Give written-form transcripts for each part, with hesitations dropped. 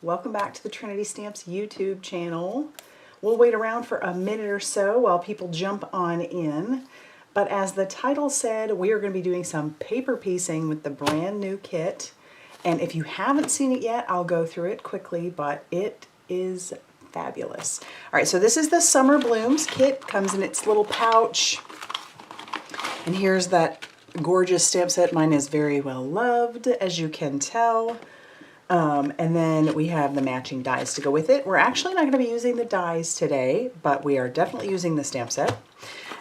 Welcome back to the Trinity Stamps YouTube channel. We'll wait around for a minute or so while people jump on in. But as the title said, we are going to be doing some paper piecing with the brand new kit. And if you haven't seen it yet, I'll go through it quickly, but it is fabulous. All right, so this is the Summer Blooms kit. Comes in its little pouch. And here's that gorgeous stamp set. Mine is very well loved, as you can tell. And then we have the matching dies to go with it. We're actually not going to be using the dies today, but we are definitely using the stamp set.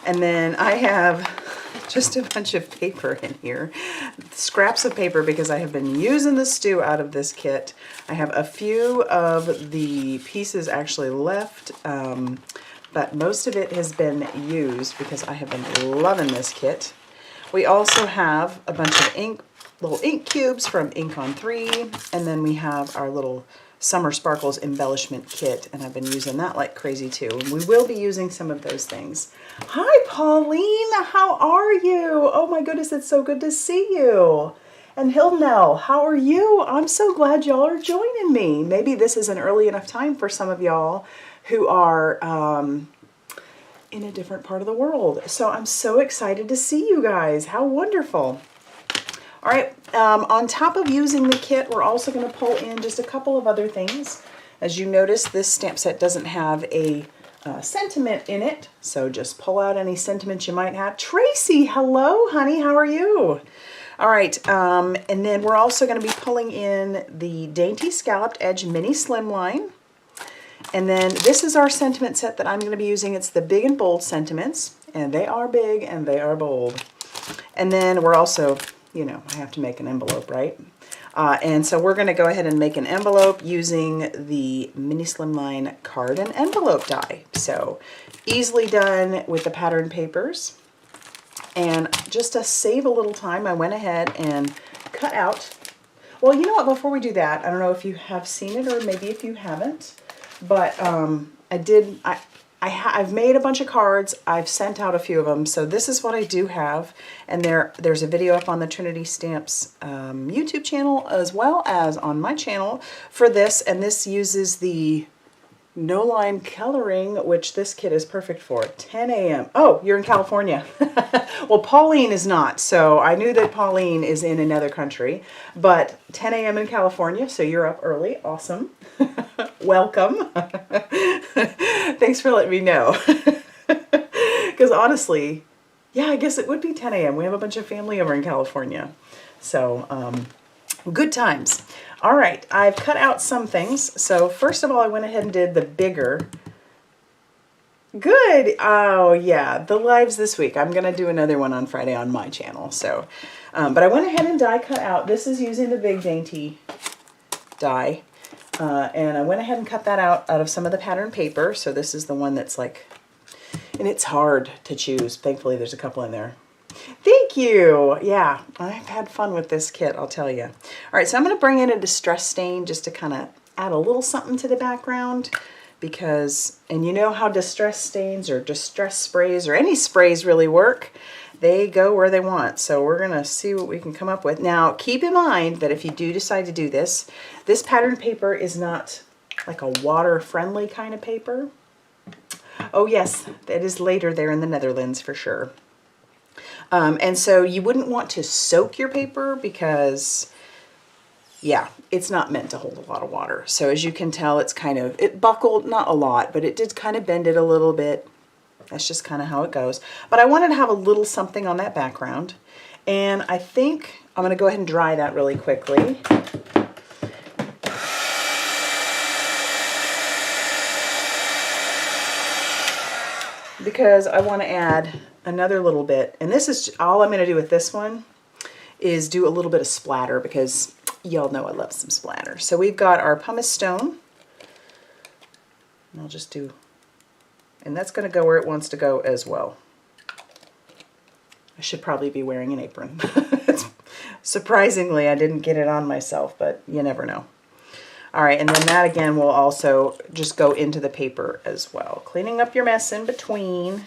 And then I have just a bunch of paper in here, scraps of paper, because I have been using the stew out of this kit. I have a few of the pieces actually left, but most of it has been used because I have been loving this kit. We also have a bunch of little ink cubes from Ink on 3, and then we have our little Summer Sparkles embellishment kit, and I've been using that like crazy too. And we will be using some of those things. Hi, Pauline, how are you? Oh my goodness, it's so good to see you. And Hilnell, how are you? I'm so glad y'all are joining me. Maybe this is an early enough time for some of y'all who are in a different part of the world. So I'm so excited to see you guys. How wonderful. All right, on top of using the kit, we're also going to pull in just a couple of other things. As you notice, this stamp set doesn't have a sentiment in it, so just pull out any sentiments you might have. Tracy, hello, honey, how are you? All right, and then we're also going to be pulling in the Dainty Scalloped Edge Mini Slimline. And then this is our sentiment set that I'm going to be using. It's the big and bold sentiments, and they are big and they are bold. And then we're also, you know, I have to make an envelope, right? And so we're going to go ahead and make an envelope using the Mini Slimline card and envelope die. So easily done with the pattern papers. And just to save a little time, I went ahead and cut out. Well, you know what? Before we do that, I don't know if you have seen it or maybe if you haven't, but I've made a bunch of cards. I've sent out a few of them. So this is what I do have. And there's a video up on the Trinity Stamps YouTube channel as well as on my channel for this. And this uses the no line coloring, which this kit is perfect for. 10 a.m. Oh, you're in California. Well, Pauline is not. So I knew that Pauline is in another country, but 10 a.m. in California. So you're up early. Awesome. Welcome. Thanks for letting me know. Because honestly, yeah, I guess it would be 10 a.m. We have a bunch of family over in California. So good times. All right, I've cut out some things. So first of all, I went ahead and did the bigger. Good. Oh yeah, the lives this week. I'm going to do another one on Friday on my channel. So, but I went ahead and die cut out. This is using the big Dainty die. And I went ahead and cut that out of some of the pattern paper. So this is the one that's like, and it's hard to choose. Thankfully, there's a couple in there. Thank you. Yeah, I've had fun with this kit, I'll tell you. All right, so I'm going to bring in a distress stain just to kind of add a little something to the background because, and you know how distress stains or distress sprays or any sprays really work. They go where they want. So we're going to see what we can come up with. Now, keep in mind that if you do decide to do this, this pattern paper is not like a water-friendly kind of paper. Oh, yes, it is later there in the Netherlands for sure. And so you wouldn't want to soak your paper because, yeah, it's not meant to hold a lot of water. So as you can tell, it's kind of, it buckled, not a lot, but it did kind of bend it a little bit. That's just kind of how it goes. But I wanted to have a little something on that background. And I think I'm going to go ahead and dry that really quickly. Because I want to add another little bit. And this is all I'm going to do with this one is do a little bit of splatter because y'all know I love some splatter. So we've got our pumice stone. And I'll just do, and that's going to go where it wants to go as well. I should probably be wearing an apron. Surprisingly, I didn't get it on myself, but you never know. All right, and then that again will also just go into the paper as well. Cleaning up your mess in between.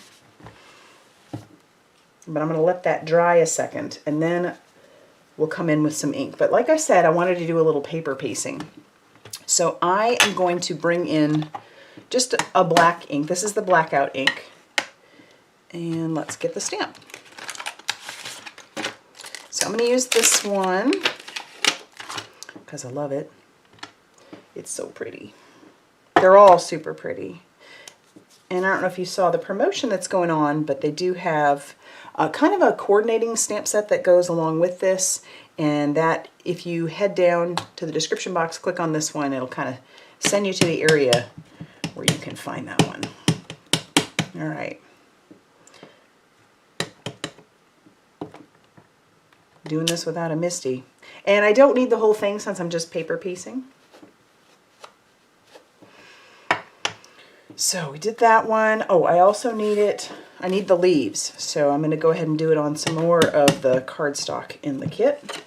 But I'm going to let that dry a second, and then we'll come in with some ink. But like I said, I wanted to do a little paper piecing. So I am going to bring in just a black ink. This is the Blackout ink. And let's get the stamp. So I'm going to use this one because I love it. It's so pretty. They're all super pretty. And I don't know if you saw the promotion that's going on, but they do have kind of a coordinating stamp set that goes along with this. And that, if you head down to the description box, click on this one, it'll kind of send you to the area where you can find that one. All right. Doing this without a Misty. And I don't need the whole thing since I'm just paper piecing. So we did that one. Oh, I also need it. I need the leaves. So I'm going to go ahead and do it on some more of the cardstock in the kit.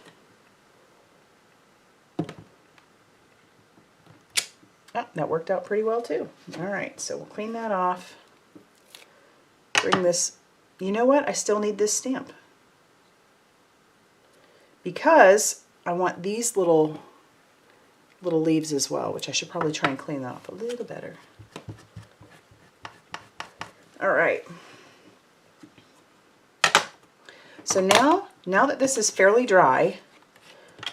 Oh, that worked out pretty well too. All right, so we'll clean that off. Bring this. You know what? I still need this stamp, because I want these little leaves as well, which I should probably try and clean that off a little better. All right. So now that this is fairly dry,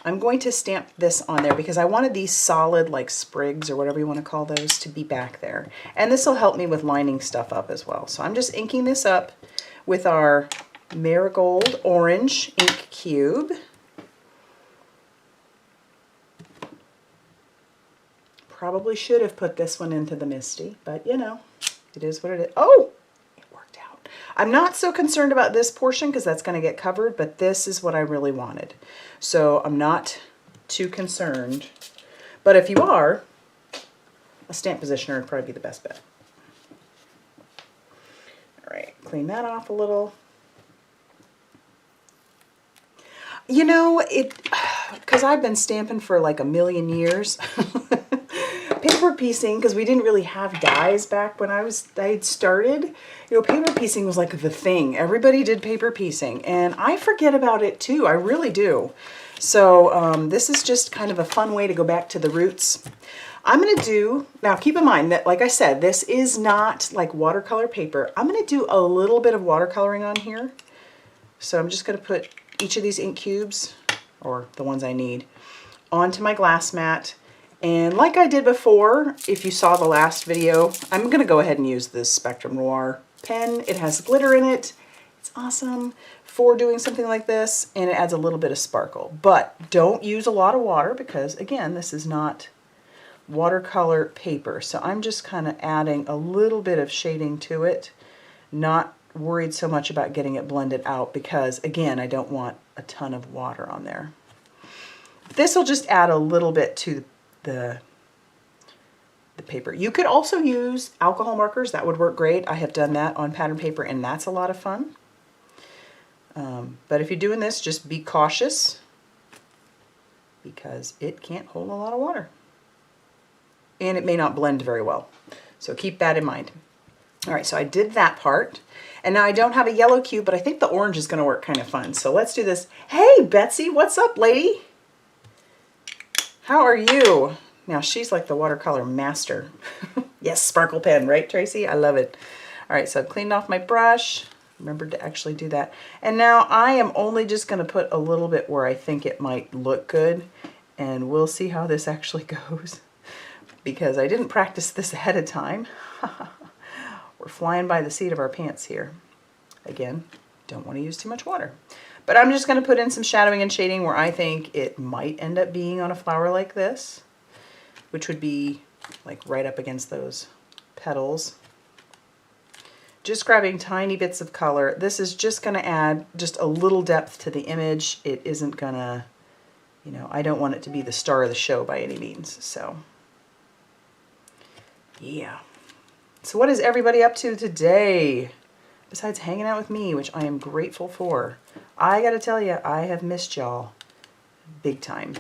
I'm going to stamp this on there because I wanted these solid, like sprigs or whatever you want to call those, to be back there. And this will help me with lining stuff up as well. So I'm just inking this up with our Marigold Orange ink cube. Probably should have put this one into the Misty, but you know, it is what it is. Oh, it worked out. I'm not so concerned about this portion because that's going to get covered, but this is what I really wanted. So I'm not too concerned. But if you are, a stamp positioner would probably be the best bet. All right, clean that off a little. You know, because I've been stamping for like a million years. Paper piecing, because we didn't really have dies back when I'd started. You know, paper piecing was like the thing. Everybody did paper piecing, and I forget about it too. I really do. So this is just kind of a fun way to go back to the roots. I'm going to do, now keep in mind that, like I said, this is not like watercolor paper. I'm going to do a little bit of watercoloring on here. So I'm just going to put each of these ink cubes, or the ones I need, onto my glass mat. And like I did before, if you saw the last video, I'm going to go ahead and use this Spectrum Noir pen. It has glitter in it. It's awesome for doing something like this, and it adds a little bit of sparkle. But don't use a lot of water because, again, this is not watercolor paper. So I'm just kind of adding a little bit of shading to it, not worried so much about getting it blended out because, again, I don't want a ton of water on there. This will just add a little bit to the paper. You could also use alcohol markers. That would work great. I have done that on pattern paper, and that's a lot of fun. But if you're doing this, just be cautious because it can't hold a lot of water. And it may not blend very well. So keep that in mind. All right, so I did that part. And now I don't have a yellow cube, but I think the orange is going to work kind of fun. So let's do this. Hey, Betsy, what's up, lady? How are you? Now she's like the watercolor master. Yes, sparkle pen, right, Tracy? I love it. All right, so I've cleaned off my brush. Remember to actually do that. And now I am only just going to put a little bit where I think it might look good. And we'll see how this actually goes. Because I didn't practice this ahead of time. We're flying by the seat of our pants here. Again, don't want to use too much water. But I'm just going to put in some shadowing and shading where I think it might end up being on a flower like this, which would be like right up against those petals. Just grabbing tiny bits of color. This is just going to add just a little depth to the image. It isn't going to, you know, I don't want it to be the star of the show by any means. So, yeah. So what is everybody up to today? Besides hanging out with me, which I am grateful for. I gotta tell you, I have missed y'all big time.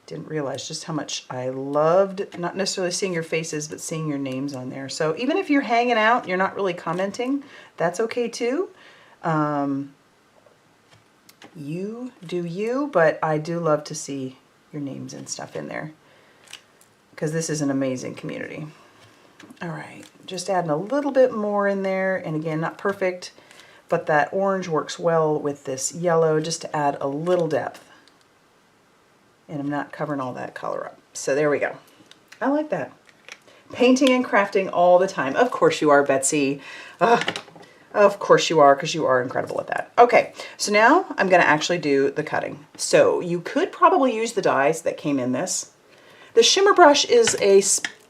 Didn't realize just how much I loved not necessarily seeing your faces, but seeing your names on there. So even if you're hanging out, you're not really commenting, that's okay too. You do you, but I do love to see your names and stuff in there, because this is an amazing community. All right, just adding a little bit more in there, and again, not perfect, but that orange works well with this yellow just to add a little depth. And I'm not covering all that color up. So there we go. I like that. Painting and crafting all the time. Of course you are, Betsy. Of course you are, because you are incredible at that. Okay, so now I'm going to actually do the cutting. So you could probably use the dies that came in this. The shimmer brush is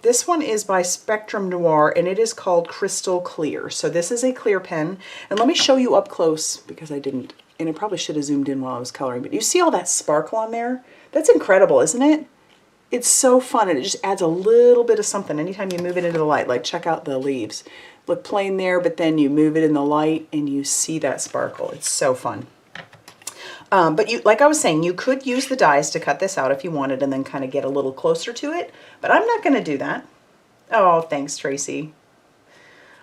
this one is by Spectrum Noir, and it is called Crystal Clear. So this is a clear pen. And let me show you up close, because I didn't, and I probably should have zoomed in while I was coloring, but you see all that sparkle on there? That's incredible, isn't it? It's so fun, and it just adds a little bit of something anytime you move it into the light. Like, check out the leaves. Look plain there, but then you move it in the light and you see that sparkle. It's so fun. But you, like I was saying, you could use the dies to cut this out if you wanted and then kind of get a little closer to it, but I'm not going to do that. Oh, thanks, Tracy.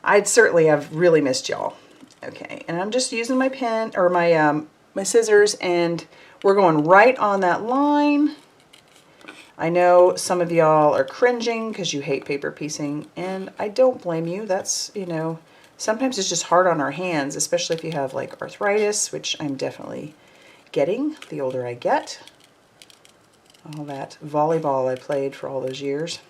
I'd certainly have really missed y'all. Okay, and I'm just using my pen, or my scissors, and we're going right on that line. I know some of y'all are cringing because you hate paper piecing, and I don't blame you. That's, you know, sometimes it's just hard on our hands, especially if you have like arthritis, which I'm definitely getting the older I get. All that volleyball I played for all those years.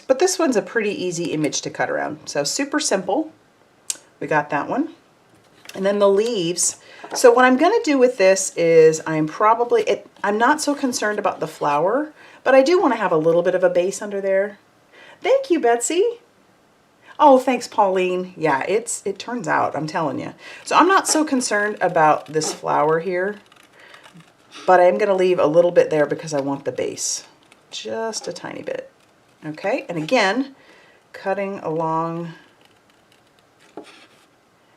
But this one's a pretty easy image to cut around. So super simple. We got that one. And then the leaves. So what I'm going to do with this is I'm not so concerned about the flower, but I do want to have a little bit of a base under there. Thank you, Betsy. Oh, thanks, Pauline. Yeah, it turns out, I'm telling you. So I'm not so concerned about this flower here, but I'm going to leave a little bit there because I want the base. Just a tiny bit. Okay, and again, cutting along.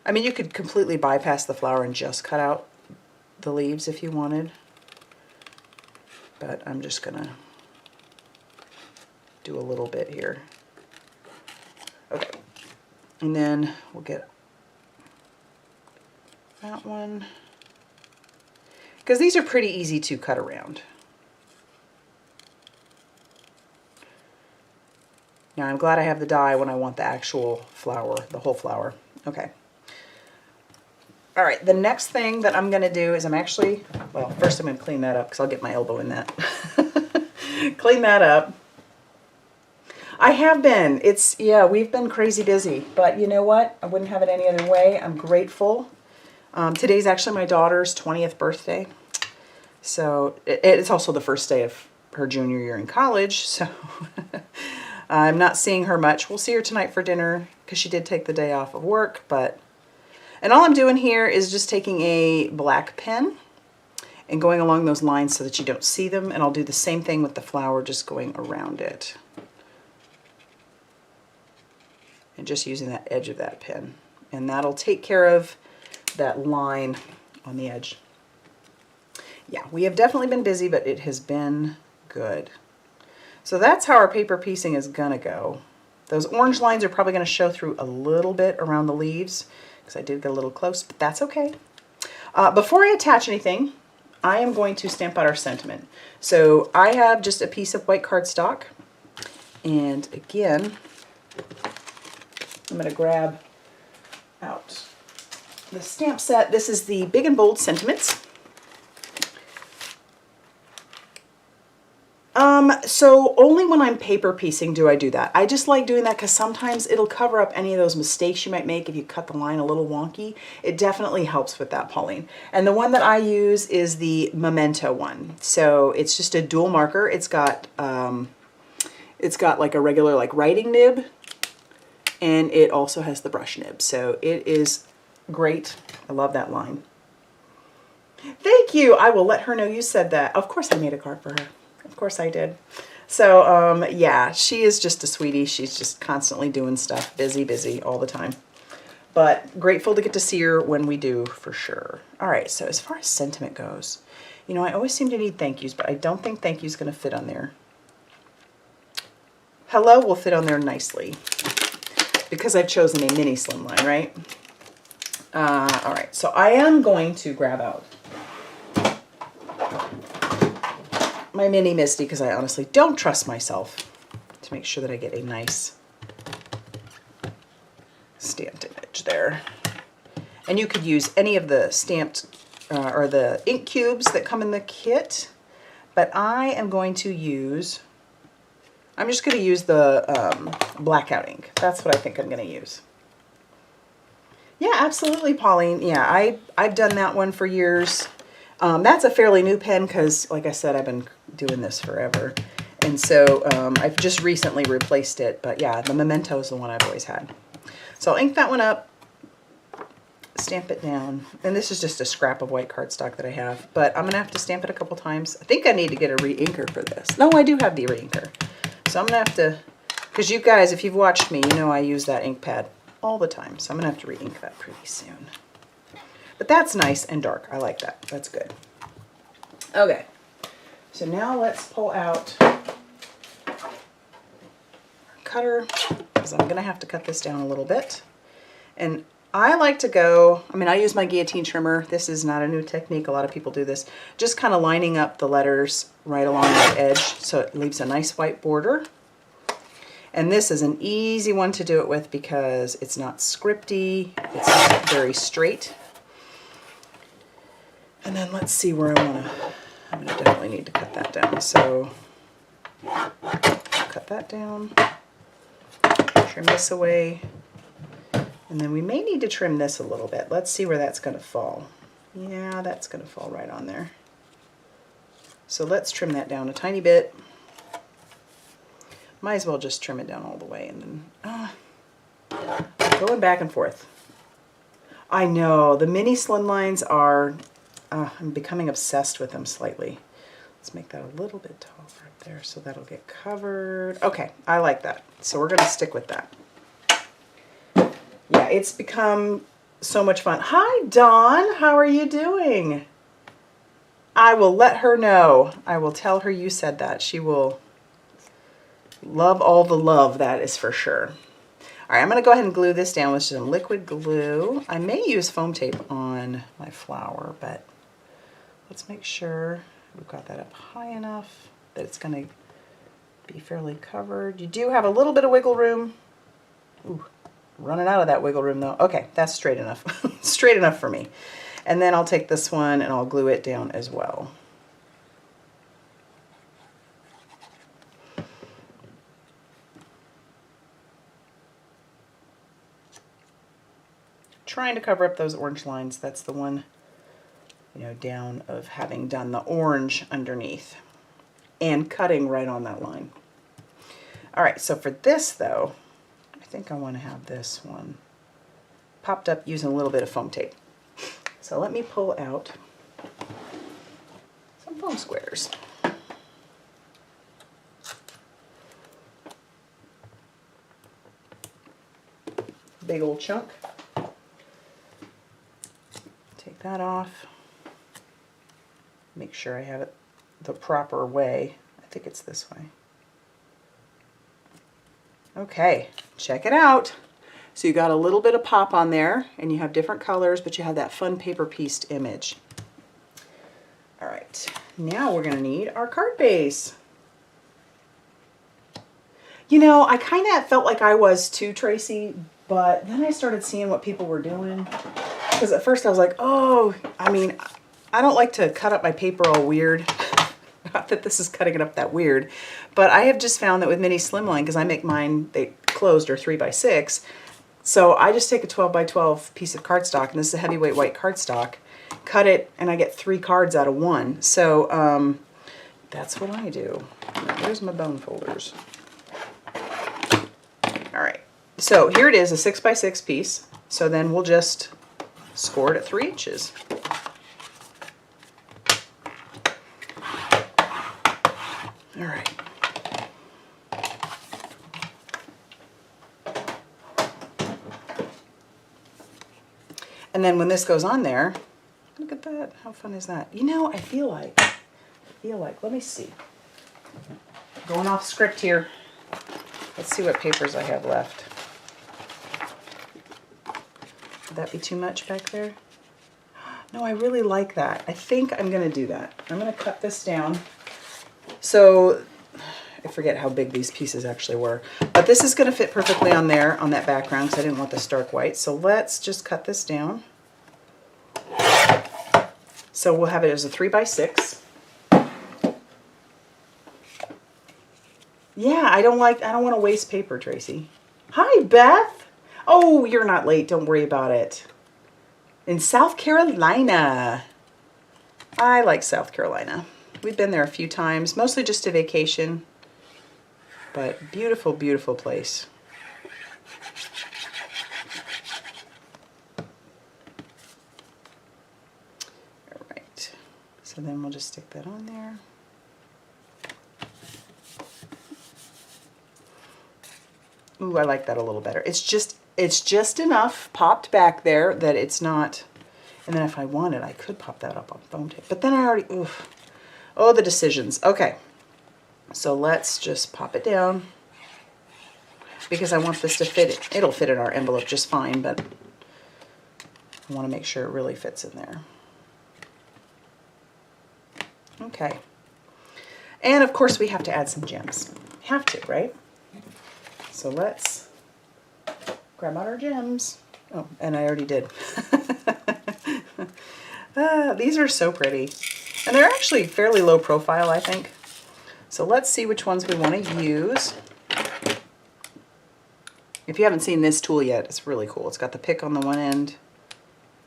I mean, you could completely bypass the flower and just cut out the leaves if you wanted, but I'm just gonna do a little bit here. Okay, and then we'll get that one, because these are pretty easy to cut around. Now I'm glad I have the die when I want the actual flower, the whole flower. Okay. All right, the next thing that I'm gonna do is well, first I'm gonna clean that up because I'll get my elbow in that. Clean that up. I have been, yeah, we've been crazy busy, but you know what? I wouldn't have it any other way. I'm grateful. Today's actually my daughter's 20th birthday. So it's also the first day of her junior year in college, so I'm not seeing her much. We'll see her tonight for dinner because she did take the day off of work, and all I'm doing here is just taking a black pen and going along those lines so that you don't see them. And I'll do the same thing with the flower, just going around it. And just using that edge of that pen. And that'll take care of that line on the edge. Yeah, we have definitely been busy, but it has been good. So that's how our paper piecing is gonna go. Those orange lines are probably gonna show through a little bit around the leaves, because I did get a little close, but that's okay. Before I attach anything, I am going to stamp out our sentiment. So I have just a piece of white cardstock, and again, I'm going to grab out the stamp set. This is the Big and Bold Sentiments. So only when I'm paper piecing do I do that. I just like doing that because sometimes it'll cover up any of those mistakes you might make if you cut the line a little wonky. It definitely helps with that, Pauline. And the one that I use is the Memento one. So it's just a dual marker. It's got like a regular like writing nib, and it also has the brush nib. So it is great. I love that line. Thank you. I will let her know you said that. Of course I made a card for her. Of course I did. So, yeah, she is just a sweetie. She's just constantly doing stuff, busy all the time. But grateful to get to see her when we do, for sure. All right, so as far as sentiment goes, you know, I always seem to need thank yous, but I don't think thank you's going to fit on there. Hello will fit on there nicely because I've chosen a mini slimline, right? All right, so I am going to grab out my mini Misty because I honestly don't trust myself to make sure that I get a nice stamped image there. And you could use any of the stamped or the ink cubes that come in the kit, but I am going to use, I'm just going to use the Blackout ink. That's what I think I'm going to use. Yeah, absolutely, Pauline. Yeah, I've done that one for years. That's a fairly new pen because, like I said, I've been doing this forever. And so I've just recently replaced it. But yeah, the Memento is the one I've always had. So I'll ink that one up, stamp it down. And this is just a scrap of white cardstock that I have. But I'm going to have to stamp it a couple times. I think I need to get a re-inker for this. No, I do have the re-inker. So I'm going to have to, because you guys, if you've watched me, you know I use that ink pad all the time. So I'm going to have to re-ink that pretty soon. But that's nice and dark. I like that. That's good. Okay. So now let's pull out our cutter, because I'm going to have to cut this down a little bit. And I like to go, I mean, I use my guillotine trimmer. This is not a new technique. A lot of people do this. Just kind of lining up the letters right along that edge so it leaves a nice white border. And this is an easy one to do it with because it's not scripty. It's very straight. And then let's see where I'm going to definitely need to cut that down. So cut that down, trim this away. And then we may need to trim this a little bit. Let's see where that's going to fall. Yeah, that's going to fall right on there. So let's trim that down a tiny bit. Might as well just trim it down all the way. And then going back and forth. I know, the mini Slimlines are, I'm becoming obsessed with them slightly. Let's make that a little bit taller up there so that'll get covered. Okay, I like that. So we're going to stick with that. Yeah, it's become so much fun. Hi, Dawn. How are you doing? I will let her know. I will tell her you said that. She will love all the love, that is for sure. All right, I'm going to go ahead and glue this down with some liquid glue. I may use foam tape on my flower, but let's make sure we've got that up high enough that it's going to be fairly covered. You do have a little bit of wiggle room. Ooh. Running out of that wiggle room though. Okay, that's straight enough. Straight enough for me. And then I'll take this one and I'll glue it down as well. Trying to cover up those orange lines. That's the one, you know, down of having done the orange underneath and cutting right on that line. All right, so for this though, I think I want to have this one popped up using a little bit of foam tape. So let me pull out some foam squares. Big old chunk. Take that off. Make sure I have it the proper way. I think it's this way. Okay, check it out. So you got a little bit of pop on there and you have different colors, but you have that fun paper pieced image. All right, now we're gonna need our card base. You know, I kind of felt like I was too, Tracy, but then I started seeing what people were doing. Because at first I was like, oh, I mean, I don't like to cut up my paper all weird. Not that this is cutting it up that weird, but I have just found that with mini Slimline, because I make mine, they closed or 3x6, so I just take a 12x12 piece of cardstock, and this is a heavyweight white cardstock, cut it, and I get 3 cards out of 1. So that's what I do. There's my bone folders. All right, so here it is, a 6x6 piece. So then we'll just score it at 3 inches. All right. And then when this goes on there, look at that. How fun is that? You know, I feel like, let me see. Going off script here. Let's see what papers I have left. Would that be too much back there? No, I really like that. I think I'm going to do that. I'm going to cut this down. So I forget how big these pieces actually were, but this is going to fit perfectly on there, on that background, because I didn't want the stark white. So let's just cut this down. So we'll have it as a 3x6. Yeah, I don't want to waste paper, Tracy. Hi, Beth. Oh, you're not late. Don't worry about it. In South Carolina. I like South Carolina. We've been there a few times, mostly just to vacation. But beautiful, beautiful place. All right. So then we'll just stick that on there. Ooh, I like that a little better. It's just enough popped back there that it's not. And then if I wanted, I could pop that up on foam tape. But then I already, oof. Oh, the decisions. Okay. So let's just pop it down because I want this to fit. It'll fit in our envelope just fine, but I want to make sure it really fits in there. Okay. And of course we have to add some gems. Have to, right? So let's grab out our gems. Oh, and I already did. These are so pretty. And they're actually fairly low profile, I think. So let's see which ones we want to use. If you haven't seen this tool yet, it's really cool. It's got the pick on the one end,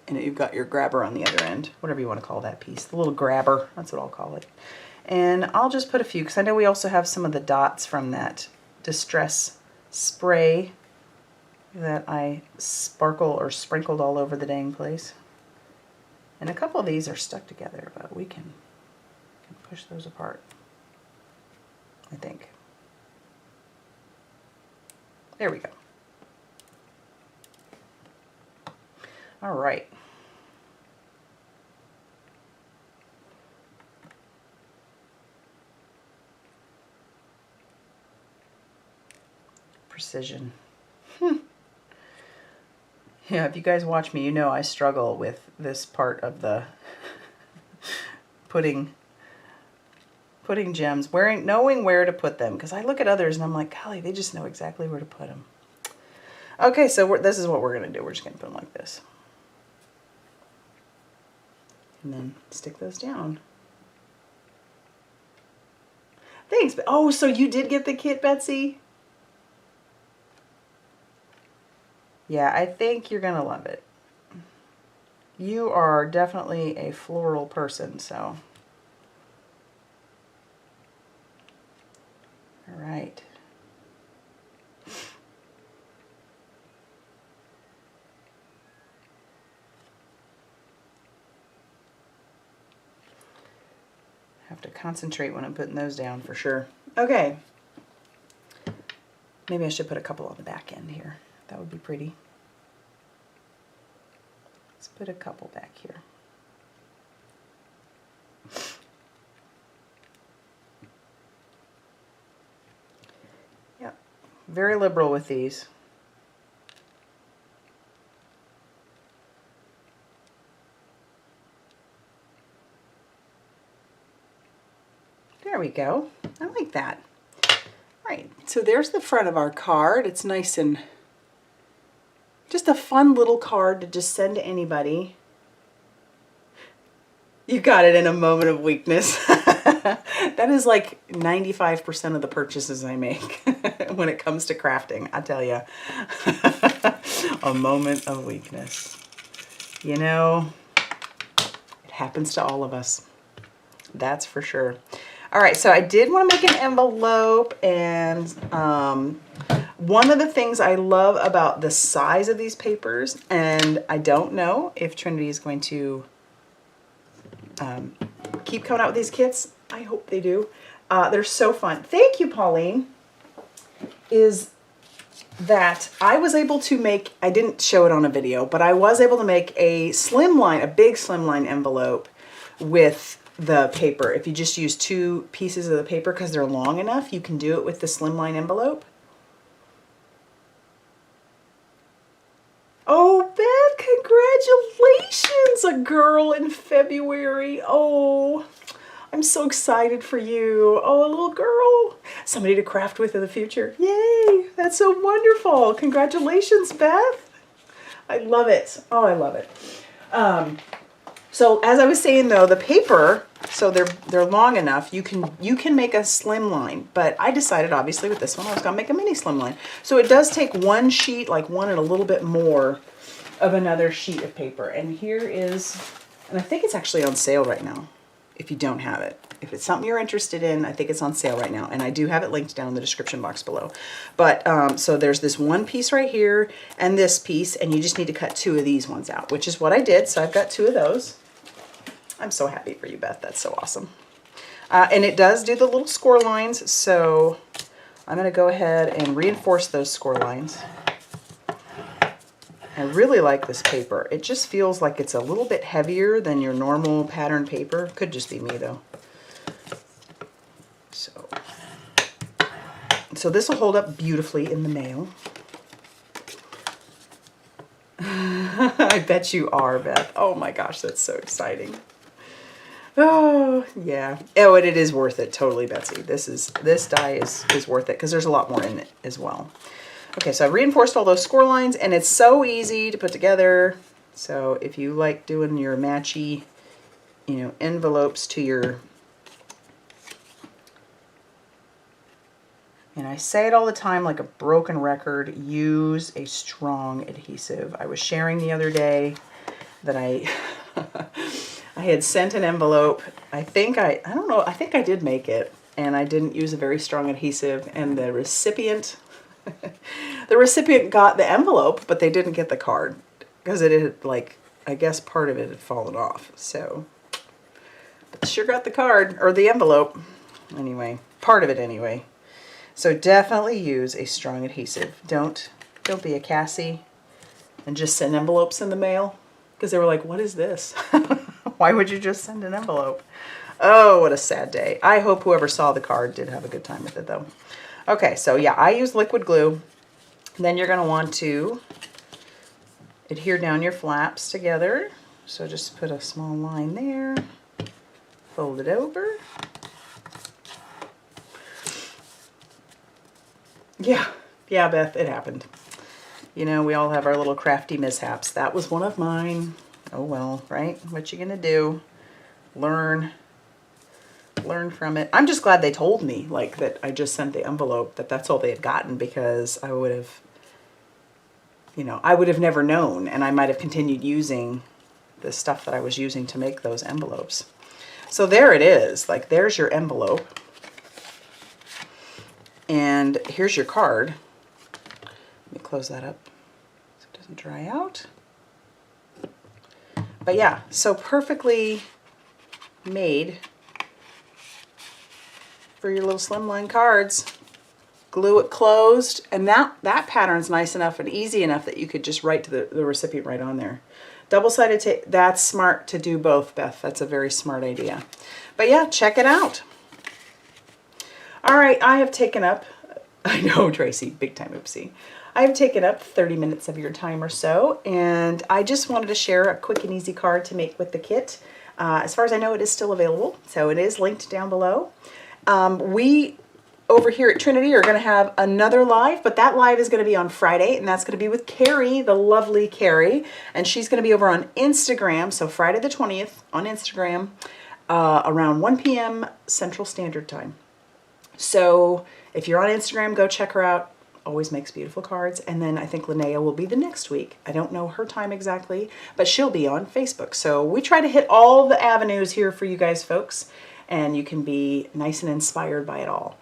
and you've got your grabber on the other end, whatever you want to call that piece. The little grabber, that's what I'll call it. And I'll just put a few, because I know we also have some of the dots from that Distress spray that I sprinkled all over the dang place. And a couple of these are stuck together, but we can push those apart, I think. There we go. All right. Precision. Yeah, if you guys watch me, you know I struggle with this part of the putting gems, knowing where to put them, because I look at others and I'm like, golly, they just know exactly where to put them. Okay, so this is what we're going to do. We're just going to put them like this. And then stick those down. Thanks. Oh, so you did get the kit, Betsy? Yeah, I think you're going to love it. You are definitely a floral person, so. All right. Have to concentrate when I'm putting those down for sure. Okay. Maybe I should put a couple on the back end here. That would be pretty. Let's put a couple back here. Yep, very liberal with these. There we go. I like that. All right, so there's the front of our card. It's nice and just a fun little card to just send to anybody. You got it in a moment of weakness. That is like 95% of the purchases I make when it comes to crafting, I tell you. A moment of weakness. You know, it happens to all of us. That's for sure. All right, so I did want to make an envelope, and one of the things I love about the size of these papers, and I don't know if Trinity is going to keep coming out with these kits. I hope they do. They're so fun. Thank you, Pauline. Is that I was able to make, I didn't show it on a video, but I was able to make a slimline, a big slimline envelope with the paper. If you just use 2 pieces of the paper because they're long enough, you can do it with the slimline envelope. Oh, Beth, congratulations, a girl in February. Oh, I'm so excited for you. Oh, a little girl. Somebody to craft with in the future. Yay, that's so wonderful. Congratulations, Beth. I love it. Oh, I love it. So as I was saying though, the paper, so they're long enough, you can make a slimline, but I decided obviously with this one I was gonna make a mini slimline. So it does take one sheet, like one and a little bit more of another sheet of paper. And here is, and I think it's actually on sale right now if you don't have it. If it's something you're interested in, I think it's on sale right now. And I do have it linked down in the description box below. But so there's this one piece right here and this piece, and you just need to cut 2 of these ones out, which is what I did. So I've got 2 of those. I'm so happy for you, Beth. That's so awesome. And it does do the little score lines. So I'm going to go ahead and reinforce those score lines. I really like this paper. It just feels like it's a little bit heavier than your normal pattern paper. Could just be me though. So this will hold up beautifully in the mail. I bet you are, Beth. Oh my gosh, that's so exciting. Oh, yeah. Oh, and it is worth it. Totally, Betsy. This die is worth it because there's a lot more in it as well. Okay, so I've reinforced all those score lines, and it's so easy to put together. So if you like doing your matchy, you know, envelopes to your, and I say it all the time like a broken record, use a strong adhesive. I was sharing the other day that I had sent an envelope. I think I did make it, and I didn't use a very strong adhesive, and the recipient got the envelope, but they didn't get the card because it had, like, I guess part of it had fallen off. So, but they sure got the card, or the envelope. Anyway, part of it anyway. So definitely use a strong adhesive. Don't be a Cassie and just send envelopes in the mail, because they were like, what is this? Why would you just send an envelope? Oh, what a sad day. I hope whoever saw the card did have a good time with it though. Okay, so yeah, I use liquid glue. Then you're going to want to adhere down your flaps together. So just put a small line there, fold it over. Yeah, Beth, it happened. You know, we all have our little crafty mishaps. That was one of mine. Oh well, right? What you gonna do? Learn from it. I'm just glad they told me, like, that I just sent the envelope, that's all they had gotten, because I would have, you know, I would have never known, and I might have continued using the stuff that I was using to make those envelopes. So there it is. Like, there's your envelope. And here's your card. Let me close that up so it doesn't dry out. But yeah, so perfectly made for your little slimline cards. Glue it closed, and that pattern's nice enough and easy enough that you could just write to the recipient right on there. Double-sided tape, that's smart to do both, Beth. That's a very smart idea. But yeah, check it out. All right, I have taken up, I know, Tracy, big time oopsie. I have taken up 30 minutes of your time or so, and I just wanted to share a quick and easy card to make with the kit. As far as I know, it is still available, so it is linked down below. We, over here at Trinity, are going to have another live, but that live is going to be on Friday, and that's going to be with Carrie, the lovely Carrie, and she's going to be over on Instagram, so Friday the 20th on Instagram, around 1 p.m. Central Standard Time. So if you're on Instagram, go check her out. Always makes beautiful cards. And then I think Linnea will be the next week. I don't know her time exactly, but she'll be on Facebook. So we try to hit all the avenues here for you guys folks, and you can be nice and inspired by it all.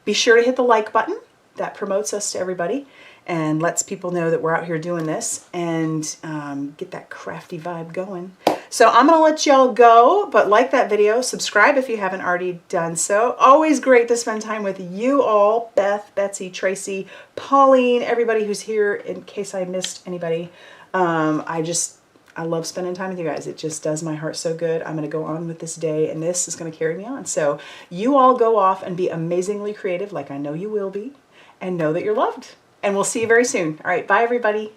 Be sure to hit the like button. That promotes us to everybody and lets people know that we're out here doing this, and get that crafty vibe going. So I'm going to let y'all go, but like that video, subscribe if you haven't already done so. Always great to spend time with you all, Beth, Betsy, Tracy, Pauline, everybody who's here, in case I missed anybody. I love spending time with you guys. It just does my heart so good. I'm going to go on with this day, and this is going to carry me on. So you all go off and be amazingly creative, like I know you will be, and know that you're loved. And we'll see you very soon. All right, bye everybody.